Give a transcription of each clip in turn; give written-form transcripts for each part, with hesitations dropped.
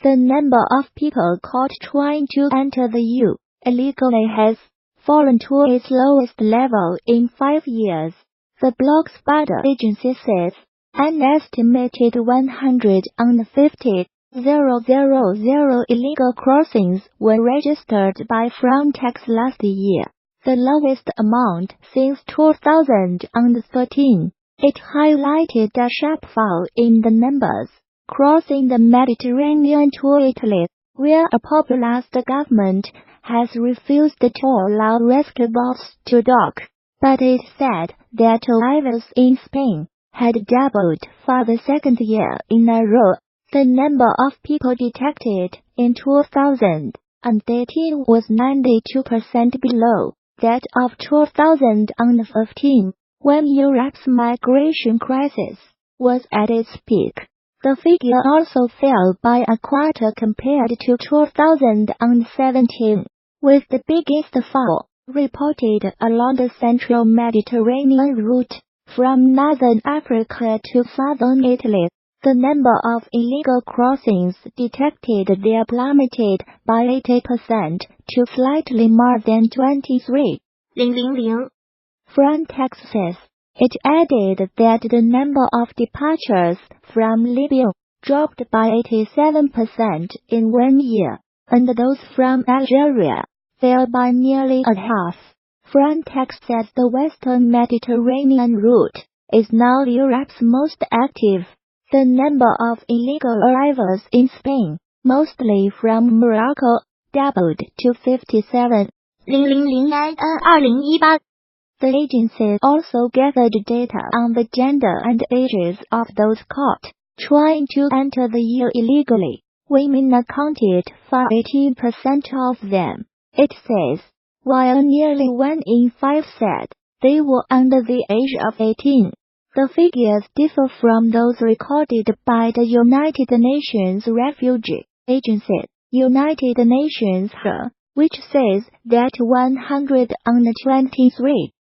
the number of people caught trying to enter the EU illegally has fallen to its lowest level in 5 years. The bloc's border agency says an estimated 150,000 illegal crossings were registered by Frontex last year, the lowest amount since 2013. It highlighted a sharp fall in the numbers crossing the Mediterranean to Italy, where a populist government has refused to allow rescue boats to dock. But it said that arrivals in Spain had doubled for the second year in a row. The number of people detected in 2018 was 92% below that of 2015, when Europe's migration crisis was at its peak. The figure also fell by a quarter compared to 2017, with the biggest fall reported along the central Mediterranean route from northern Africa to southern Italy. The number of illegal crossings detected there plummeted by 80% to slightly more than 23,000. Frontex says it added that the number of departures from Libya dropped by 87% in 1 year, and those from Algeria fell by nearly a half. Frontex says the Western Mediterranean route is now Europe's most active. The number of illegal arrivals in Spain, mostly from Morocco, doubled to 57,000 in 2018. The agency also gathered data on the gender and ages of those caught trying to enter the EU illegally. Women accounted for 18% of them. It says, while nearly 1 in 5 said they were under the age of 18. The figures differ from those recorded by the United Nations Refugee Agency, United Nations HRA, which says that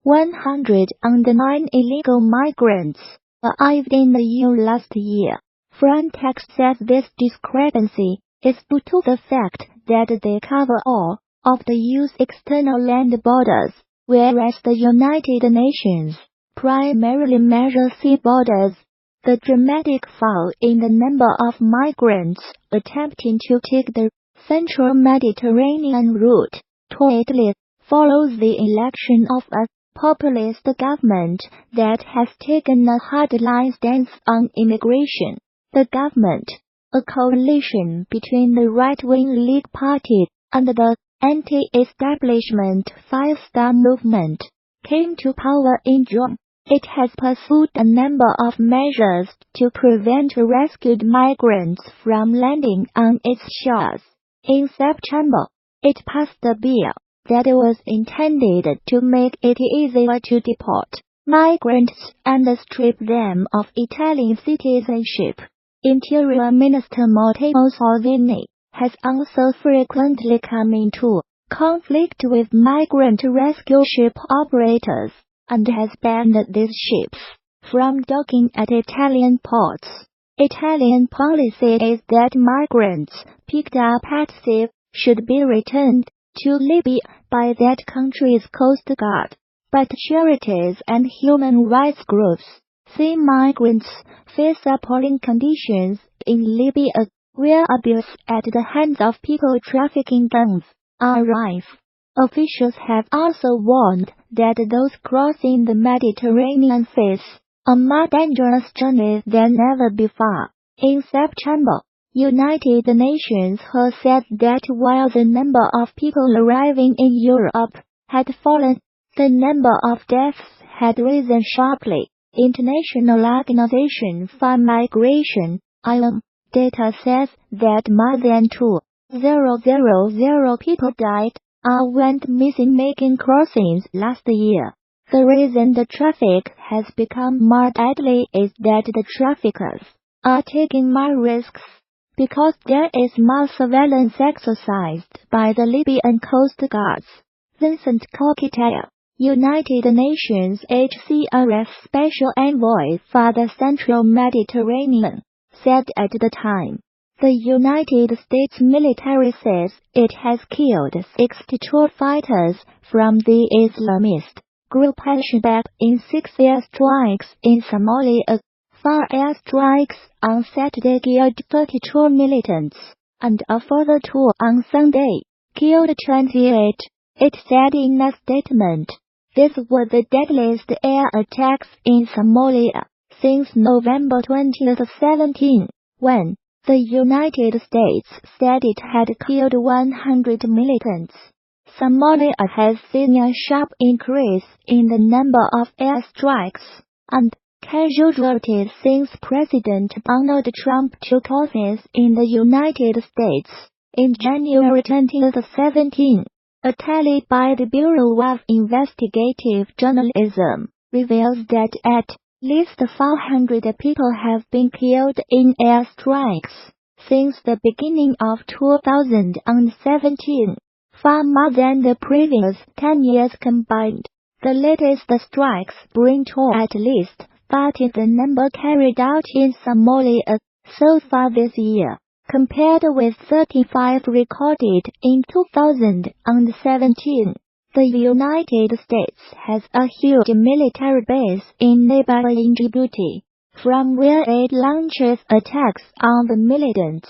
109 illegal migrants arrived in the EU last year. Frontex says this discrepancy is due to the fact that they cover all of the EU's external land borders, whereas the United Nations primarily measure sea borders. The dramatic fall in the number of migrants attempting to take the central Mediterranean route to Italy follows the election of a populist government that has taken a hardline stance on immigration. The government, a coalition between the right-wing League Party and the anti-establishment Five Star Movement, came to power in June. It has pursued a number of measures to prevent rescued migrants from landing on its shores. In September, it passed a bill that was intended to make it easier to deport migrants and strip them of Italian citizenship. Interior Minister Matteo Salvini has also frequently come into conflict with migrant rescue ship operators and has banned these ships from docking at Italian ports. Italian policy is that migrants picked up at sea should be returned to Libya by that country's coastguard. But charities and human rights groups see migrants face appalling conditions in Libya, where abuse at the hands of people trafficking gangs are rife. Officials have also warned that those crossing the Mediterranean face a more dangerous journey than ever before. In September, United Nations has said that while the number of people arriving in Europe had fallen, the number of deaths had risen sharply. International Organization for Migration, IOM, data says that more than 2,000 people died or went missing making crossings last year. The reason the traffic has become more deadly is that the traffickers are taking more risks, because there is more surveillance exercised by the Libyan Coast Guards. Vincent Cochetel, United Nations HCR's special envoy for the Central Mediterranean, said at the time, The United States military says it has killed 62 fighters from the Islamist group al-Shabab in 6 airstrikes in Somalia. 4 airstrikes on Saturday killed 32 militants, and a further 2 on Sunday killed 28, it said in a statement. This was the deadliest air attacks in Somalia since November 2017, when the United States said it had killed 100 militants. Somalia has seen a sharp increase in the number of airstrikes and casualties since President Donald Trump took office in the United States in January 2017. A tally by the Bureau of Investigative Journalism reveals that at least 400 people have been killed in airstrikes since the beginning of 2017, far more than the previous 10 years combined. The latest strikes bring to at least 30 the number carried out in Somalia so far this year, compared with 35 recorded in 2017. The United States has a huge military base in neighboring Djibouti, from where it launches attacks on the militants.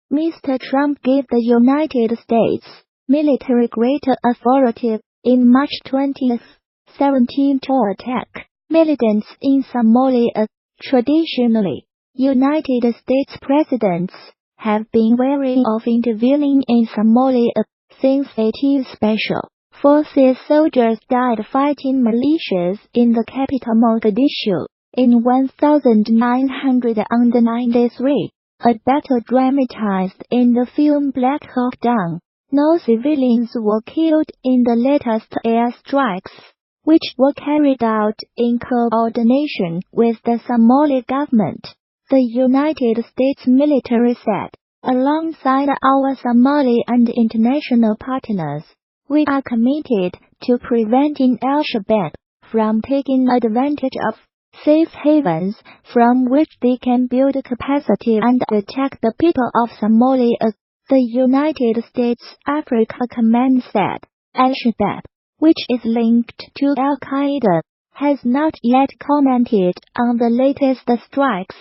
Mr. Trump gave the United States military greater authority in March 2017 to attack militants in Somalia. Traditionally, United States presidents have been wary of intervening in Somalia since 80 Special Forces soldiers died fighting militias in the capital Mogadishu in 1993, a battle dramatized in the film Black Hawk Down. No civilians were killed in the latest airstrikes, which were carried out in coordination with the Somali government. The United States military said, alongside our Somali and international partners, we are committed to preventing al-Shabab from taking advantage of safe havens from which they can build capacity and attack the people of Somalia. The United States Africa Command said, al-Shabab, which is linked to al-Qaeda, has not yet commented on the latest strikes.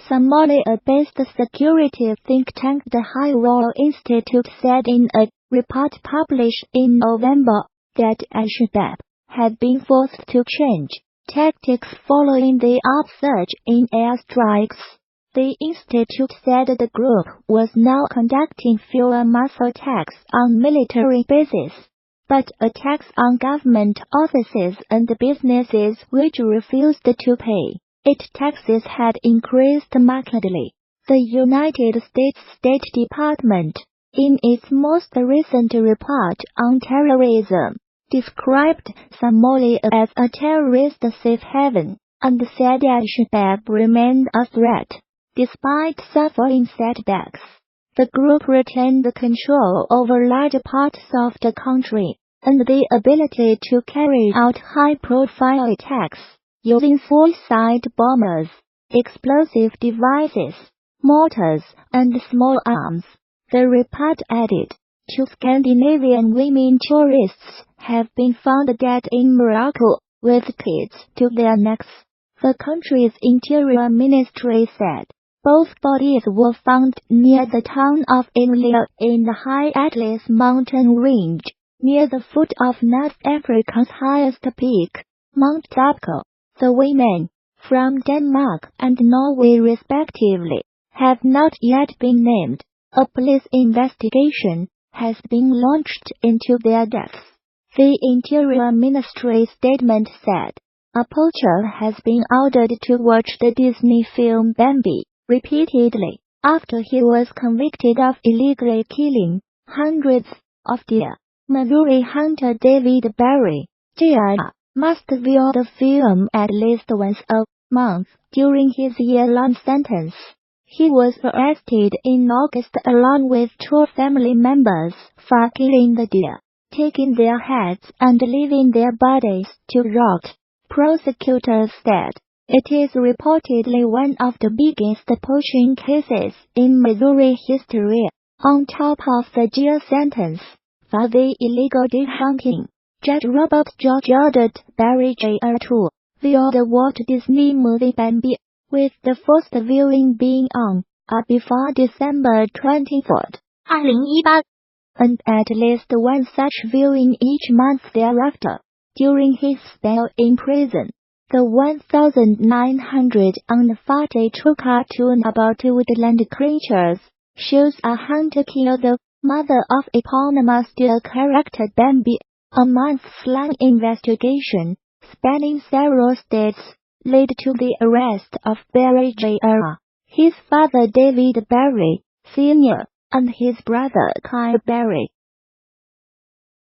Somalia-based security think tank the Hiraal Institute said in a report published in November that al-Shabab had been forced to change tactics following the upsurge in airstrikes. The institute said the group was now conducting fewer mass attacks on military bases, but attacks on government offices and businesses which refused to pay its taxes had increased markedly. The United States State Department, in its most recent report on terrorism, described Somalia as a terrorist safe haven, and said al-Shabab remained a threat. Despite suffering setbacks, the group retained control over large parts of the country, and the ability to carry out high-profile attacks using suicide bombers, explosive devices, mortars, and small arms. The report added, 2 Scandinavian women tourists have been found dead in Morocco, with kids to their necks, the country's interior ministry said. Both bodies were found near the town of Imlil in the high Atlas mountain range, near the foot of North Africa's highest peak, Mount Dapko. The women, from Denmark and Norway respectively, have not yet been named. A police investigation has been launched into their deaths. The Interior Ministry statement said, a poacher has been ordered to watch the Disney film Bambi repeatedly after he was convicted of illegally killing hundreds of deer. Missouri hunter David Barry, Jr., must view the film at least once a month during his year-long sentence. He was arrested in August along with 2 family members for killing the deer, taking their heads and leaving their bodies to rot, prosecutors said. It is reportedly one of the biggest poaching cases in Missouri history. On top of the jail sentence for the illegal deer hunting, Judge Robert George ordered Barry Jr. to view the Walt Disney movie Bambi, with the first viewing being on or before December 24th, 2018, and at least one such viewing each month thereafter. During his spell in prison, the 1942 cartoon about woodland creatures shows a hunter kill the mother of eponymous deer character Bambi. A months-long investigation, spanning several states, led to the arrest of Barry Jr., his father David Barry, Sr., and his brother Kyle Barry.